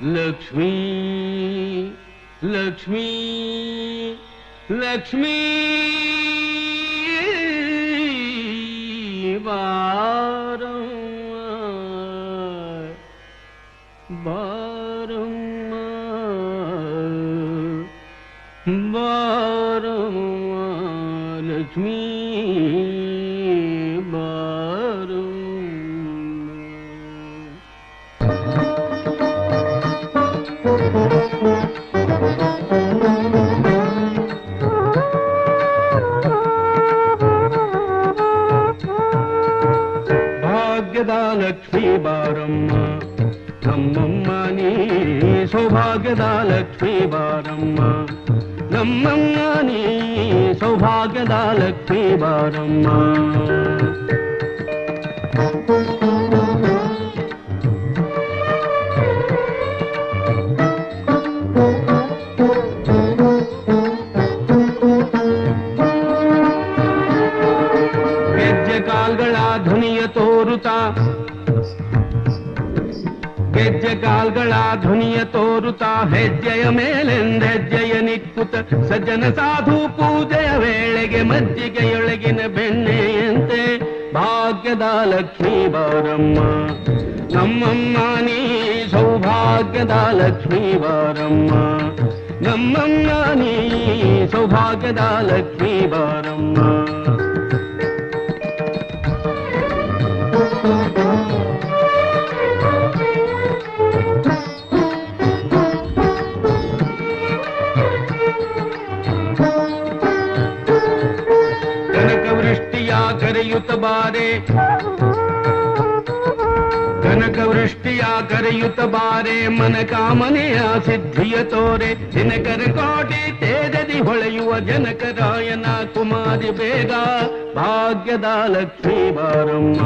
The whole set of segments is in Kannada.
ಲಕ್ಷ್ಮೀ ಲಕ್ಷ್ಮೀ ಲಕ್ಷ್ಮೀ ಬಾರಮ್ಮ ಬಾರಮ್ಮ ಬಾರಮ್ಮ ಲಕ್ಷ್ಮೀ ಭಾಗ್ಯದ ಲಕ್ಷ್ಮೀ ಬಾರಮ್ಮ ನಮ್ಮಮ್ಮ ನೀ ಸೌಭಾಗ್ಯದ ಲಕ್ಷ್ಮೀ ಬಾರಮ್ಮ ನಮ್ಮಮ್ಮ ನೀ ಸೌಭಾಗ್ಯದ ಲಕ್ಷ್ಮೀ ಬಾರಮ್ಮ ಧ್ವನಿಯ ತೋರುತ್ತಾ ಗೆಜ್ಜೆ ಕಾಲ್ಗಳ ಧ್ವನಿಯ ತೋರುತ್ತಾ ಹೆಜ್ಜೆಯ ಮೇಲೆಂದೆಜ್ಜೆಯ ನಿಕ್ಕುತ್ತ ಸಜ್ಜನ ಸಾಧು ಪೂಜೆಯ ವೇಳೆಗೆ ಮಜ್ಜಿಗೆಯೊಳಗಿನ ಬೆಣ್ಣೆಯಂತೆ ಭಾಗ್ಯದ ಲಕ್ಷ್ಮೀ ಬಾರಮ್ಮ ನಮ್ಮಮ್ಮ ನೀ ಸೌಭಾಗ್ಯದ ಲಕ್ಷ್ಮೀ ಬಾರಮ್ಮ ನಮ್ಮಮ್ಮ ನೀ ಸೌಭಾಗ್ಯದ ಲಕ್ಷ್ಮೀ ಬಾರಮ್ಮ ಕನಕವೃಷ್ಟಿಯ ಕರೆಯುತ್ತ ಬಾರೆ ಕನಕವೃಷ್ಟಿಯ ಕರೆಯುತ್ತ ಬಾರೆ ಮನ ಕಾಮನೆಯ ಸಿದ್ಧಿಯ ತೋರೆ ದಿನಕರ ಕೋಟಿ ತೇಜದಿ ಹೊಳೆಯುವ ಜನಕರಾಯನ ಕುಮಾರಿ ಬೇಗ ಭಾಗ್ಯದ ಲಕ್ಷ್ಮೀ ಬಾರಮ್ಮ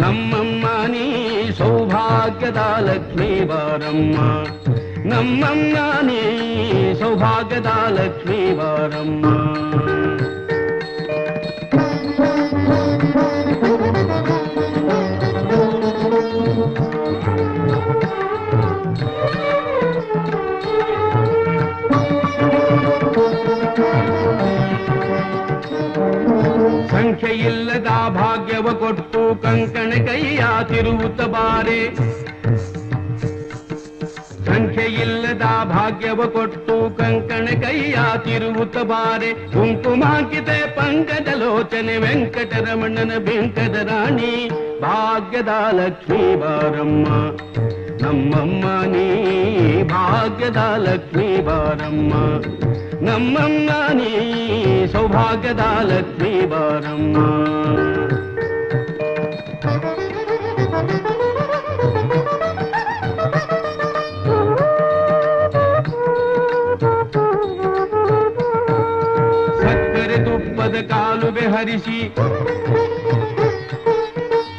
ನಮ್ಮಮ್ಮ ನೀ ಸೌಭಾಗ್ಯದ ಲಕ್ಷ್ಮೀ ಬಾರಮ್ಮ ನಮ್ಮಮ್ಮ ನೀ ಸೌಭಾಗ್ಯದ ಲಕ್ಷ್ಮೀ ಬಾರಮ್ಮ ಸಂಖ್ಯೆಯಿಲ್ಲದ ಭಾಗ್ಯವ ಕೊಟ್ಟು ಕಂಕಣ ಕೈಯ ತಿರುವುತ್ತ ಬಾರೆ ಸಂಖ್ಯೆಯಿಲ್ಲದ ಭಾಗ್ಯವ ಕೊಟ್ಟು ಕಂಕಣ ಕೈಯ ತಿರುವುತ್ತ ಬಾರೆ ಕುಂಕುಮಾಂಕಿತೆ ಪಂಕಜ ಲೋಚನೆ ವೆಂಕಟರಮಣನ ಬಿಂಕದ ರಾಣಿ ಭಾಗ್ಯದ ಲಕ್ಷ್ಮೀ ಬಾರಮ್ಮ ನಮ್ಮಮ್ಮ ನೀ ಭಾಗ್ಯದ ಲಕ್ಷ್ಮೀ ಬಾರಮ್ಮ ನಮ್ಮಮ್ಮ ನೀ ಸೌಭಾಗ್ಯದ ಲಕ್ಷ್ಮೀ ಬಾರಮ್ಮ ಸಕ್ಕರೆ ತುಪ್ಪದ ಕಾಲುವೆ ಹರಿಸಿ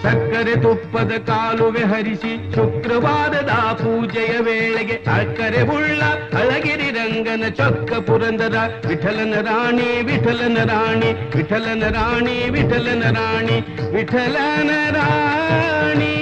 ಸಕ್ಕರೆ ತುಪ್ಪದ ಕಾಲುವೆ ಹರಿಸಿ ಶುಕ್ರವಾರದ ಪೂಜೆಯ ವೇಳೆಗೆ ಅಕ್ಕರೆ ಉಳ್ಳ ಅಳಗಿರಿ ರಂಗನ ಚೊಕ್ಕ ಪುರಂದರ ವಿಠಲನ ರಾಣಿ ವಿಠಲನ ರಾಣಿ ವಿಠಲನ ರಾಣಿ ವಿಠಲನ ರಾಣಿ ವಿಠಲನ ರಾಣಿ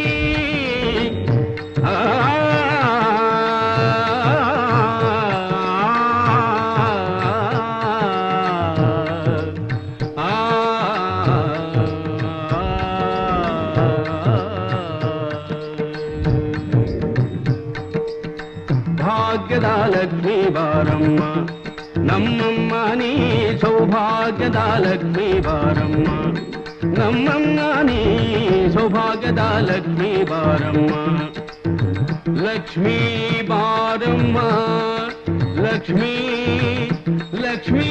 ಭಾಗ್ಯದ ಲಕ್ಷ್ಮೀ ಬಾರಮ್ಮ ನಮ್ಮಮ್ಮ ನೀ ಸೌಭಾಗ್ಯದ ಲಕ್ಷ್ಮೀ ಬಾರಮ್ಮ ನಮ್ಮಮ್ಮ ನೀ ಸೌಭಾಗ್ಯದ ಲಕ್ಷ್ಮೀ ಬಾರಮ್ಮ ಲಕ್ಷ್ಮೀ ಬಾರಮ್ಮ ಲಕ್ಷ್ಮೀ ಲಕ್ಷ್ಮೀ